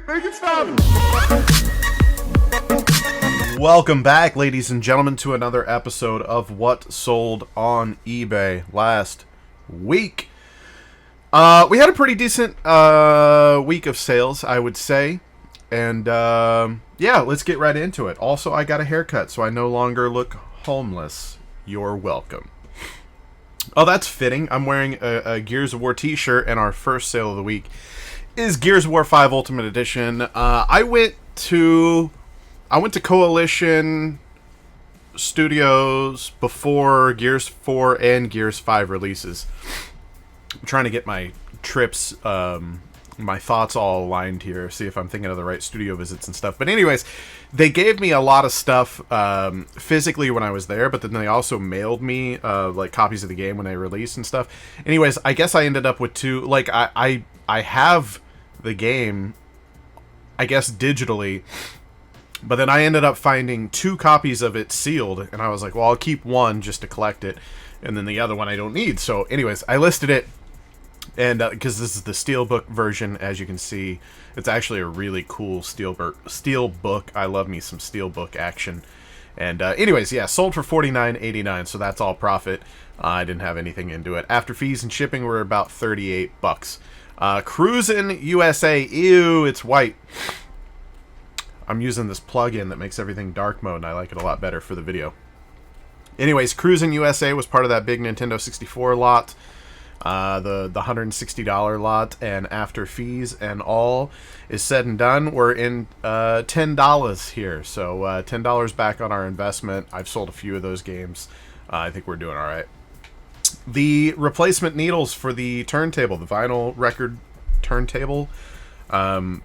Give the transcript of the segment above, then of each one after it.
Make it stop! Welcome back, ladies and gentlemen, to another episode of What Sold on eBay last week. We had a pretty decent week of sales, I would say. And, yeah, let's get right into it. Also, I got a haircut, so I no longer look homeless. You're welcome. Oh, that's fitting. I'm wearing a Gears of War t-shirt, and our first sale of the week is Gears of War 5 Ultimate Edition. I went to Coalition Studios before Gears 4 and Gears 5 releases. I'm trying to get my trips, my thoughts all aligned here, see if I'm thinking of the right studio visits and stuff. But anyways, they gave me a lot of stuff physically when I was there, but then they also mailed me like copies of the game when they released and stuff. Anyways, I guess I ended up with two. Like I have the game, I guess digitally, but then I ended up finding two copies of it sealed, and I was like, well, I'll keep one just to collect it, and then the other one I don't need. So anyways, I listed it. And because this is the Steelbook version, as you can see, it's actually a really cool Steelbook. I love me some Steelbook action. And anyways, yeah, sold for $49.89, so that's all profit. I didn't have anything into it. After fees and shipping, we're about $38. Cruisin' USA, ew, it's white. I'm using this plugin that makes everything dark mode, and I like it a lot better for the video. Anyways, Cruisin' USA was part of that big Nintendo 64 lot. The $160 lot, and after fees and all is said and done, we're in $10 here. So $10 back on our investment. I've sold a few of those games. I think we're doing all right. The replacement needles for the turntable, the vinyl record turntable. I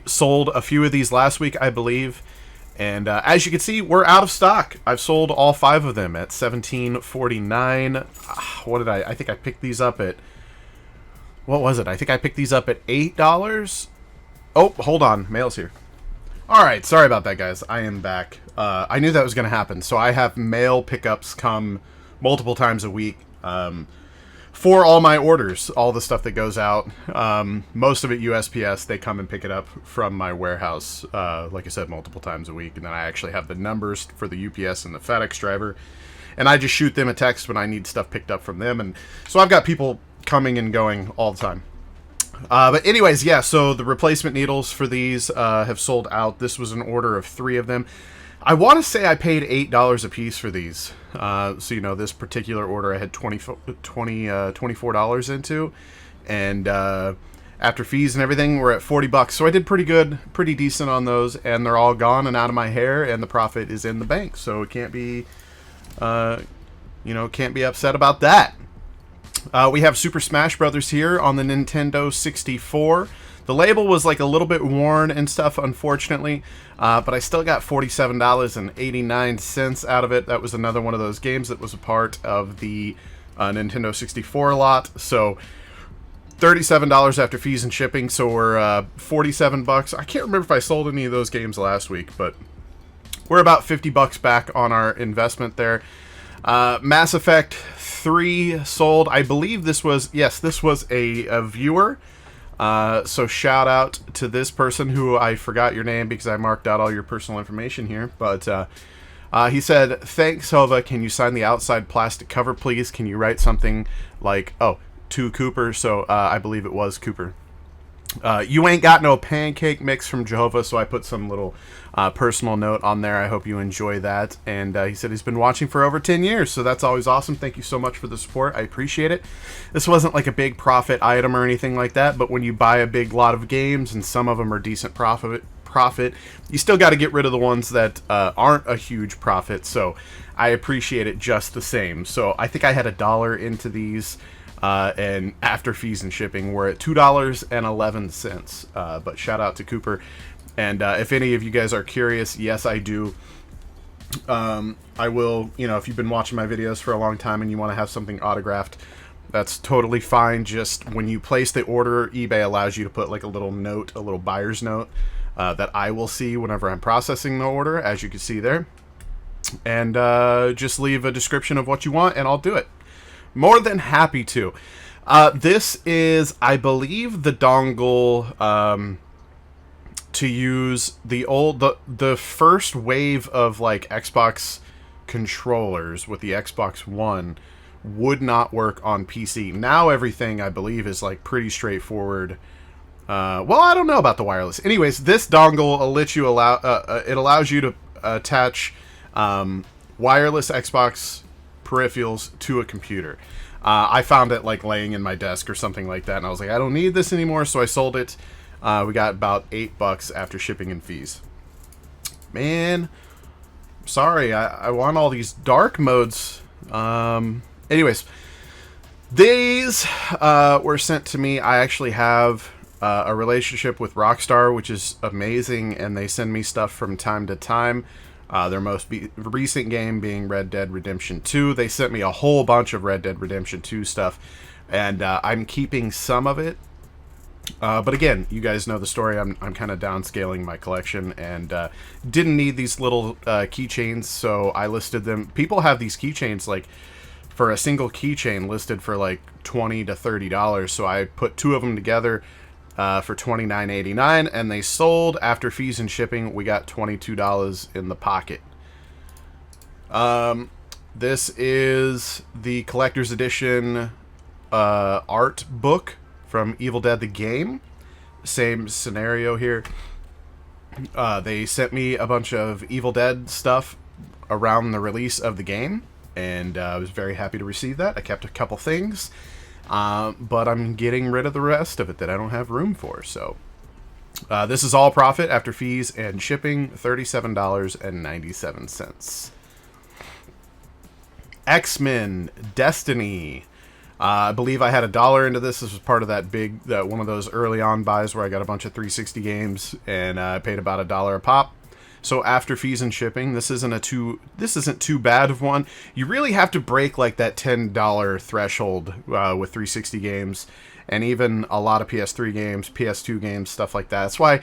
sold a few of these last week, I believe. And as you can see, we're out of stock. I've sold all 5 of them at $17.49. What did I think I picked these up at... What was it? I think I picked these up at $8. Oh, hold on. Mail's here. Alright, sorry about that, guys. I am back. I knew that was going to happen. So I have mail pickups come multiple times a week. For all my orders, all the stuff that goes out, most of it USPS, they come and pick it up from my warehouse, like I said, multiple times a week, and then I actually have the numbers for the UPS and the FedEx driver, and I just shoot them a text when I need stuff picked up from them, and so I've got people coming and going all the time. But anyways, yeah, so the replacement needles for these have sold out. This was an order of 3 of them. I want to say I paid $8 a piece for these. So, you know, this particular order I had $24 into. And after fees and everything, we're at $40. So I did pretty good, pretty decent on those. And they're all gone and out of my hair. And the profit is in the bank. So it can't be, you know, can't be upset about that. We have Super Smash Brothers here on the Nintendo 64. The label was like a little bit worn and stuff, unfortunately, but I still got $47.89 out of it. That was another one of those games that was a part of the Nintendo 64 lot. So $37 after fees and shipping, so we're $47. I can't remember if I sold any of those games last week, but we're about $50 back on our investment there. Mass Effect 3 sold. I believe this was, yes, this was a viewer. So shout out to this person who I forgot your name because I marked out all your personal information here. But he said, "Thanks, Hova. Can you sign the outside plastic cover, please? Can you write something like, oh, to Cooper?" So I believe it was Cooper. You ain't got no pancake mix from Jehovah, so I put some little personal note on there. I hope you enjoy that. And he said he's been watching for over 10 years, so that's always awesome. Thank you so much for the support. I appreciate it. This wasn't like a big profit item or anything like that, but when you buy a big lot of games, and some of them are decent profit, you still got to get rid of the ones that aren't a huge profit, so I appreciate it just the same. So I think I had $1 into these. And after fees and shipping, we're at $2.11. But shout out to Cooper. And if any of you guys are curious, yes, I do. I will, you know, if you've been watching my videos for a long time and you want to have something autographed, that's totally fine. Just when you place the order, eBay allows you to put like a little note, a little buyer's note that I will see whenever I'm processing the order, as you can see there. And just leave a description of what you want, and I'll do it. More than happy to. This is, I believe, the dongle to use the first wave of like Xbox controllers with the Xbox One would not work on PC. Now everything, I believe, is like pretty straightforward. Well, I don't know about the wireless. Anyways, this dongle it allows you to attach wireless Xbox peripherals to a computer. I found it like laying in my desk or something like that, and I was like, I don't need this anymore, so I sold it. We got about $8 after shipping and fees. Man, sorry, I want all these dark modes. Anyways, these were sent to me. I actually have a relationship with Rockstar, which is amazing, and they send me stuff from time to time. Their most recent game being Red Dead Redemption 2. They sent me a whole bunch of Red Dead Redemption 2 stuff, and I'm keeping some of it. But again, you guys know the story. I'm kind of downscaling my collection, and didn't need these little keychains, so I listed them. People have these keychains like for a single keychain listed for like $20 to $30, so I put two of them together for $29.89, and they sold after fees and shipping. We got $22 in the pocket. This is the collector's edition art book from Evil Dead the Game. Same scenario here. They sent me a bunch of Evil Dead stuff around the release of the game, and I was very happy to receive that. I kept a couple things, but I'm getting rid of the rest of it that I don't have room for. So this is all profit after fees and shipping, $37.97. X-Men Destiny. I believe I had $1 into this. This was part of that one of those early on buys where I got a bunch of 360 games, and I paid about $1 a pop. So after fees and shipping, this isn't too bad of one. You really have to break like that $10 threshold with 360 games, and even a lot of PS3 games, PS2 games, stuff like that. That's why,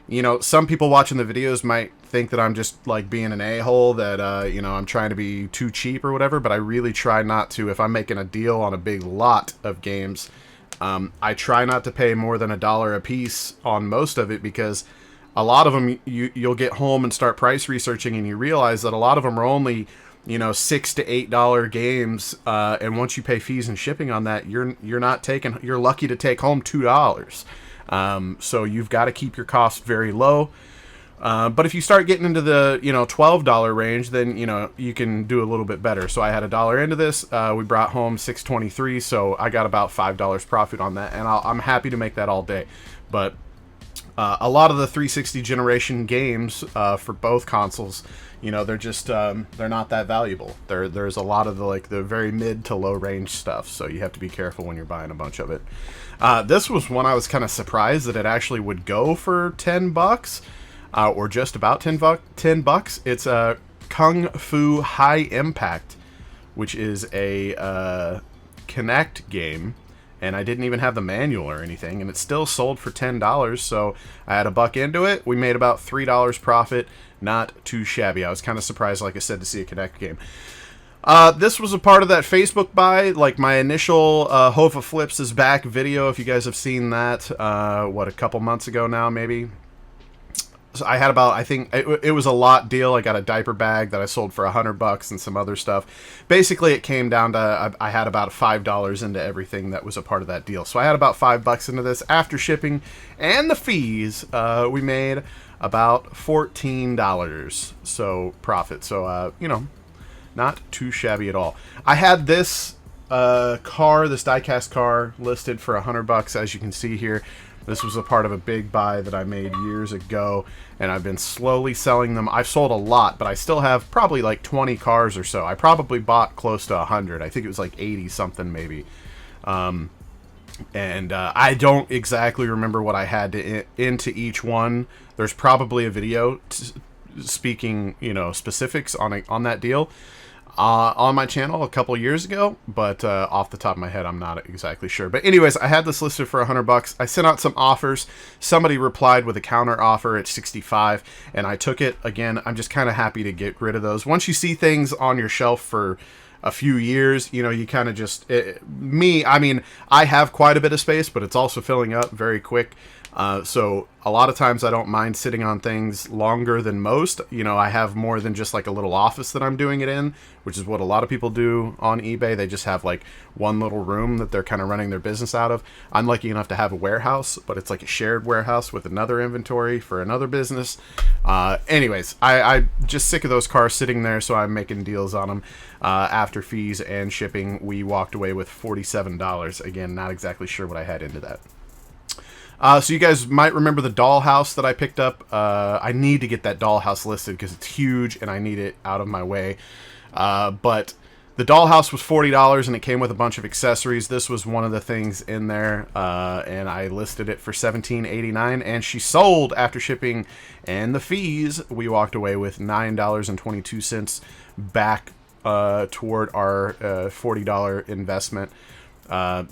you know, some people watching the videos might think that I'm just like being an a-hole, that you know, I'm trying to be too cheap or whatever, but I really try not to. If I'm making a deal on a big lot of games, I try not to pay more than $1 a piece on most of it, because a lot of them you'll get home and start price researching, and you realize that a lot of them are only, you know, $6 to $8 games, and once you pay fees and shipping on that, you're lucky to take home $2. So you've got to keep your costs very low. But if you start getting into the, you know, $12 range, then, you know, you can do a little bit better. So I had $1 into this. We brought home $6.23, so I got about $5 profit on that, and I'm happy to make that all day. But a lot of the 360 generation games for both consoles, you know, they're just they're not that valuable. There's a lot of the very mid to low range stuff, so you have to be careful when you're buying a bunch of it. This was one I was kind of surprised that it actually would go for $10, or just about $10. It's a Kung Fu High Impact, which is a Kinect game. And I didn't even have the manual or anything, and it still sold for $10, so I had $1 into it. We made about $3 profit. Not too shabby. I was kind of surprised, like I said, to see a Kinect game. This was a part of that Facebook buy, like my initial Hova Flips is Back video, if you guys have seen that, a couple months ago now, maybe. So I had about, I think, it was a lot deal. I got a diaper bag that I sold for $100 and some other stuff. Basically, it came down to, I had about $5 into everything that was a part of that deal. So I had about $5 into this. After shipping and the fees, we made about $14. So profit. So, you know, not too shabby at all. I had this car, this diecast car, listed for $100, as you can see here. This was a part of a big buy that I made years ago, and I've been slowly selling them. I've sold a lot, but I still have probably like 20 cars or so. I probably bought close to 100. I think it was like 80 something maybe. And I don't exactly remember what I had into each one. There's probably a video speaking, you know, specifics on that deal on my channel a couple years ago, but off the top of my head, I'm not exactly sure. But anyways, I had this listed for $100. I sent out some offers. Somebody replied with a counter offer at $65, and I took it. Again, I'm just kind of happy to get rid of those. Once you see things on your shelf for a few years, you know, you kind of just I mean, I have quite a bit of space, but it's also filling up very quick. So a lot of times I don't mind sitting on things longer than most. You know, I have more than just like a little office that I'm doing it in, which is what a lot of people do on eBay. They just have like one little room that they're kind of running their business out of. I'm lucky enough to have a warehouse, but it's like a shared warehouse with another inventory for another business. Anyways, I just sick of those cars sitting there, so I'm making deals on them. After fees and shipping, we walked away with $47. Again, not exactly sure what I had into that. So you guys might remember the dollhouse that I picked up. I need to get that dollhouse listed because it's huge and I need it out of my way. But the dollhouse was $40 and it came with a bunch of accessories. This was one of the things in there, and I listed it for $17.89, and she sold after shipping and the fees. We walked away with $9.22 back toward our $40 investment.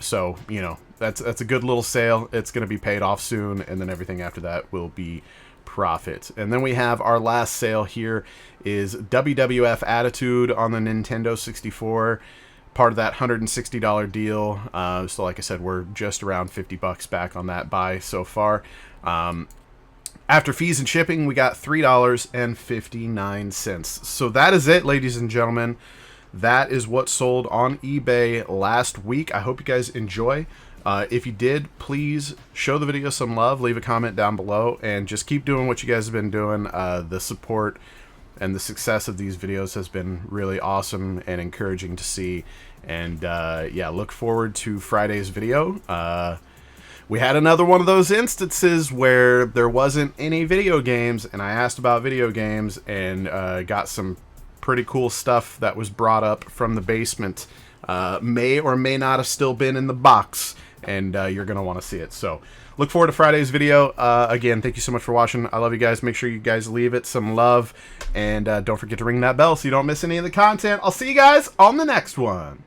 So, you know, that's a good little sale. It's going to be paid off soon, and then everything after that will be profit. And then we have our last sale here is WWF Attitude on the Nintendo 64, part of that $160 deal. So like I said, we're just around $50 back on that buy so far. After fees and shipping, we got $3.59. So that is it, ladies and gentlemen. That is what sold on eBay last week. I hope you guys enjoy. If you did, please show the video some love, leave a comment down below, and just keep doing what you guys have been doing. The support and the success of these videos has been really awesome and encouraging to see. And yeah, look forward to Friday's video. We had another one of those instances where there wasn't any video games, and I asked about video games and got some pretty cool stuff that was brought up from the basement. May or may not have still been in the box, and you're going to want to see it. So look forward to Friday's video. Again, thank you so much for watching. I love you guys. Make sure you guys leave it some love, and don't forget to ring that bell so you don't miss any of the content. I'll see you guys on the next one.